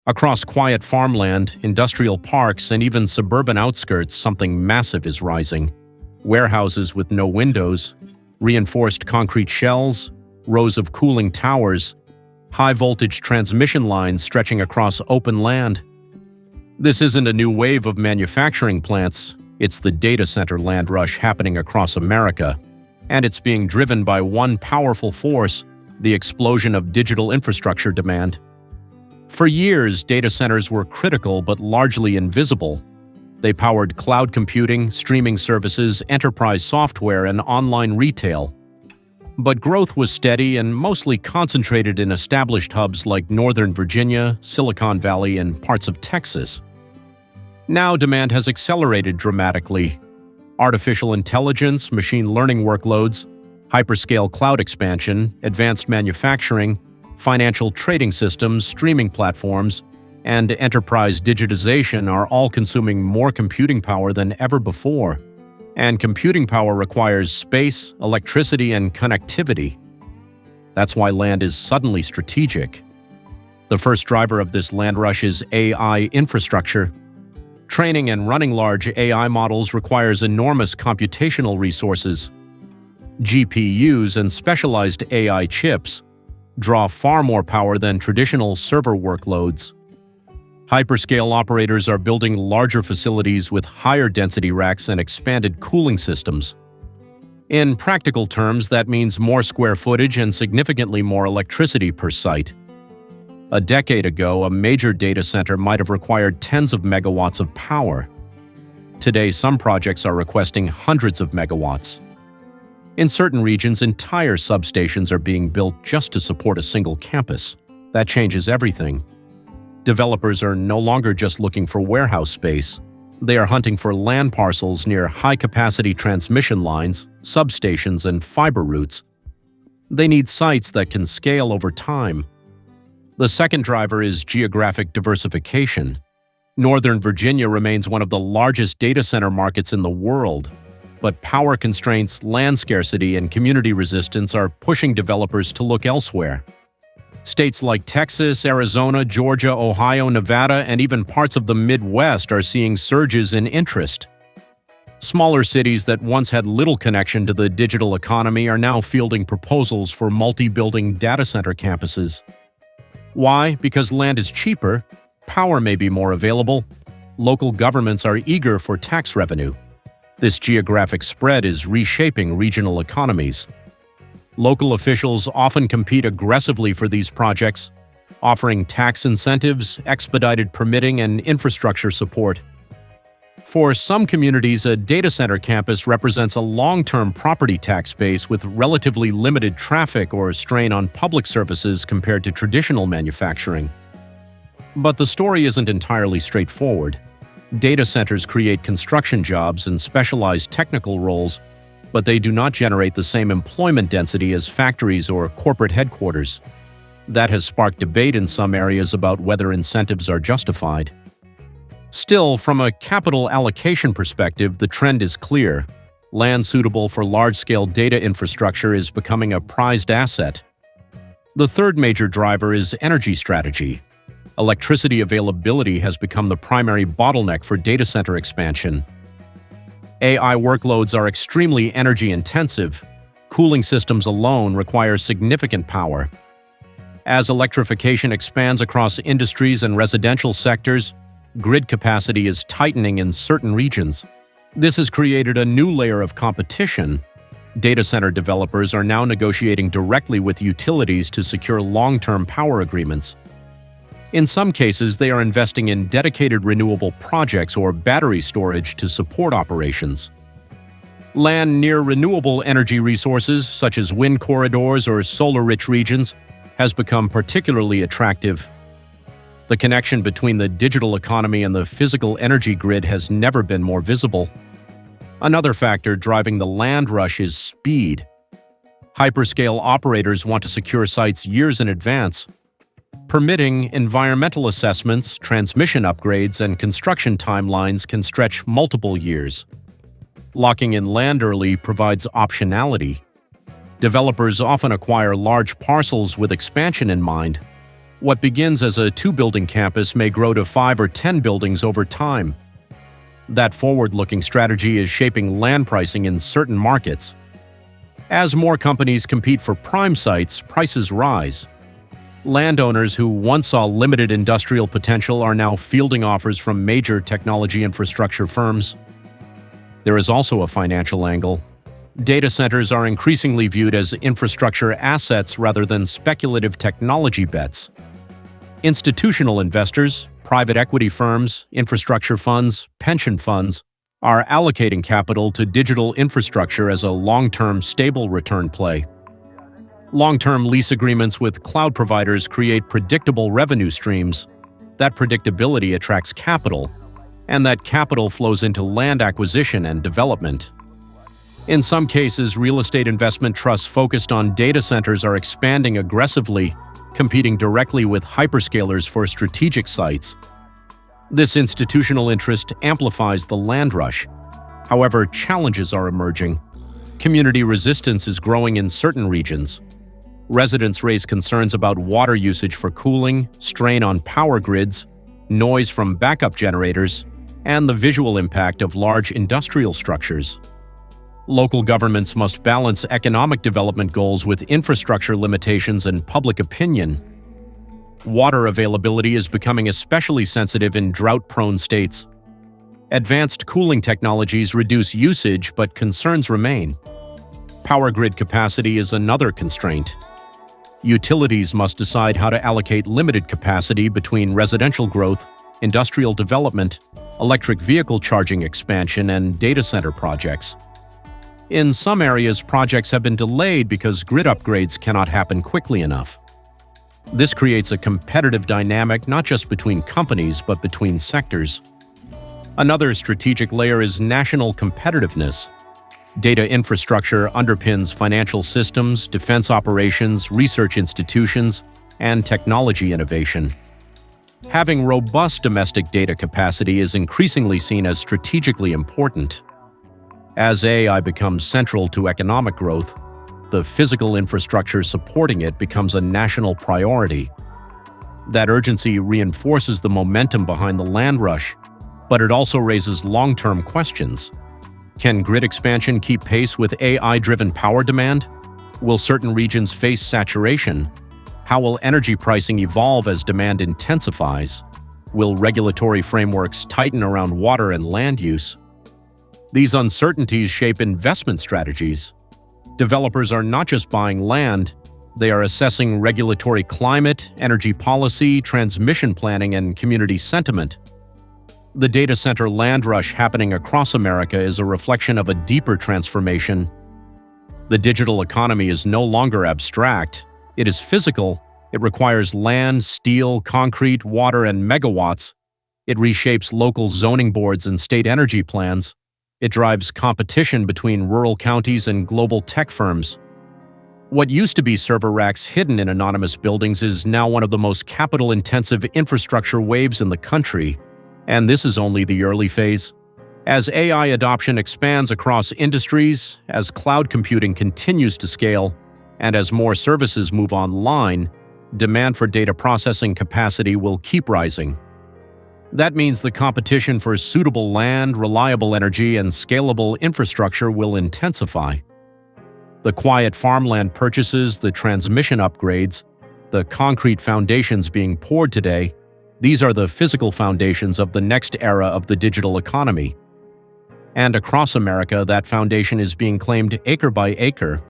Across quiet farmland, industrial parks, and even suburban outskirts, something massive is rising. Warehouses with no windows, reinforced concrete shells, rows of cooling towers, high-voltage transmission lines stretching across open land. This isn't a new wave of manufacturing plants, it's the data center land rush happening across America. And it's being driven by one powerful force, the explosion of digital infrastructure demand. For years, data centers were critical but largely invisible. They powered cloud computing, streaming services, enterprise software, and online retail. But growth was steady and mostly concentrated in established hubs like Northern Virginia, Silicon Valley, and parts of Texas. Now demand has accelerated dramatically. Artificial intelligence, machine learning workloads, hyperscale cloud expansion, advanced manufacturing, financial trading systems, streaming platforms, and enterprise digitization are all consuming more computing power than ever before. And computing power requires space, electricity, and connectivity. That's why land is suddenly strategic. The first driver of this land rush is AI infrastructure. Training and running large AI models requires enormous computational resources. GPUs and specialized AI chips draw far more power than traditional server workloads. Hyperscale operators are building larger facilities with higher density racks and expanded cooling systems. In practical terms, that means more square footage and significantly more electricity per site. A decade ago, a major data center might have required tens of megawatts of power. Today, some projects are requesting hundreds of megawatts. In certain regions, entire substations are being built just to support a single campus. That changes everything. Developers are no longer just looking for warehouse space. They are hunting for land parcels near high-capacity transmission lines, substations, and fiber routes. They need sites that can scale over time. The second driver is geographic diversification. Northern Virginia remains one of the largest data center markets in the world, but power constraints, land scarcity, and community resistance are pushing developers to look elsewhere. States like Texas, Arizona, Georgia, Ohio, Nevada, and even parts of the Midwest are seeing surges in interest. Smaller cities that once had little connection to the digital economy are now fielding proposals for multi-building data center campuses. Why? Because land is cheaper, power may be more available, local governments are eager for tax revenue. This geographic spread is reshaping regional economies. Local officials often compete aggressively for these projects, offering tax incentives, expedited permitting, and infrastructure support. For some communities, a data center campus represents a long-term property tax base with relatively limited traffic or strain on public services compared to traditional manufacturing. But the story isn't entirely straightforward. Data centers create construction jobs and specialized technical roles, but they do not generate the same employment density as factories or corporate headquarters. That has sparked debate in some areas about whether incentives are justified. Still, from a capital allocation perspective, the trend is clear. Land suitable for large-scale data infrastructure is becoming a prized asset. The third major driver is energy strategy. Electricity availability has become the primary bottleneck for data center expansion. AI workloads are extremely energy-intensive. Cooling systems alone require significant power. As electrification expands across industries and residential sectors, grid capacity is tightening in certain regions. This has created a new layer of competition. Data center developers are now negotiating directly with utilities to secure long-term power agreements. In some cases, they are investing in dedicated renewable projects or battery storage to support operations. Land near renewable energy resources, such as wind corridors or solar-rich regions, has become particularly attractive. The connection between the digital economy and the physical energy grid has never been more visible. Another factor driving the land rush is speed. Hyperscale operators want to secure sites years in advance. Permitting, environmental assessments, transmission upgrades, and construction timelines can stretch multiple years. Locking in land early provides optionality. Developers often acquire large parcels with expansion in mind. What begins as a 2-building campus may grow to 5 or 10 buildings over time. That forward-looking strategy is shaping land pricing in certain markets. As more companies compete for prime sites, prices rise. Landowners who once saw limited industrial potential are now fielding offers from major technology infrastructure firms. There is also a financial angle. Data centers are increasingly viewed as infrastructure assets rather than speculative technology bets. Institutional investors, private equity firms, infrastructure funds, pension funds are allocating capital to digital infrastructure as a long-term stable return play. Long-term lease agreements with cloud providers create predictable revenue streams. That predictability attracts capital, and that capital flows into land acquisition and development. In some cases, real estate investment trusts focused on data centers are expanding aggressively, competing directly with hyperscalers for strategic sites. This institutional interest amplifies the land rush. However, challenges are emerging. Community resistance is growing in certain regions. Residents raise concerns about water usage for cooling, strain on power grids, noise from backup generators, and the visual impact of large industrial structures. Local governments must balance economic development goals with infrastructure limitations and public opinion. Water availability is becoming especially sensitive in drought-prone states. Advanced cooling technologies reduce usage, but concerns remain. Power grid capacity is another constraint. Utilities must decide how to allocate limited capacity between residential growth, industrial development, electric vehicle charging expansion, and data center projects. In some areas, projects have been delayed because grid upgrades cannot happen quickly enough. This creates a competitive dynamic not just between companies but between sectors. Another strategic layer is national competitiveness. Data infrastructure underpins financial systems, defense operations, research institutions, and technology innovation. Having robust domestic data capacity is increasingly seen as strategically important. As AI becomes central to economic growth, the physical infrastructure supporting it becomes a national priority. That urgency reinforces the momentum behind the land rush, but it also raises long-term questions. Can grid expansion keep pace with AI-driven power demand? Will certain regions face saturation? How will energy pricing evolve as demand intensifies? Will regulatory frameworks tighten around water and land use? These uncertainties shape investment strategies. Developers are not just buying land, they are assessing regulatory climate, energy policy, transmission planning, and community sentiment. The data center land rush happening across America is a reflection of a deeper transformation. The digital economy is no longer abstract. It is physical. It requires land, steel, concrete, water, and megawatts. It reshapes local zoning boards and state energy plans. It drives competition between rural counties and global tech firms. What used to be server racks hidden in anonymous buildings is now one of the most capital-intensive infrastructure waves in the country, and this is only the early phase. As AI adoption expands across industries, as cloud computing continues to scale, and as more services move online, demand for data processing capacity will keep rising. That means the competition for suitable land, reliable energy, and scalable infrastructure will intensify. The quiet farmland purchases, the transmission upgrades, the concrete foundations being poured today, these are the physical foundations of the next era of the digital economy. And across America, that foundation is being claimed acre by acre,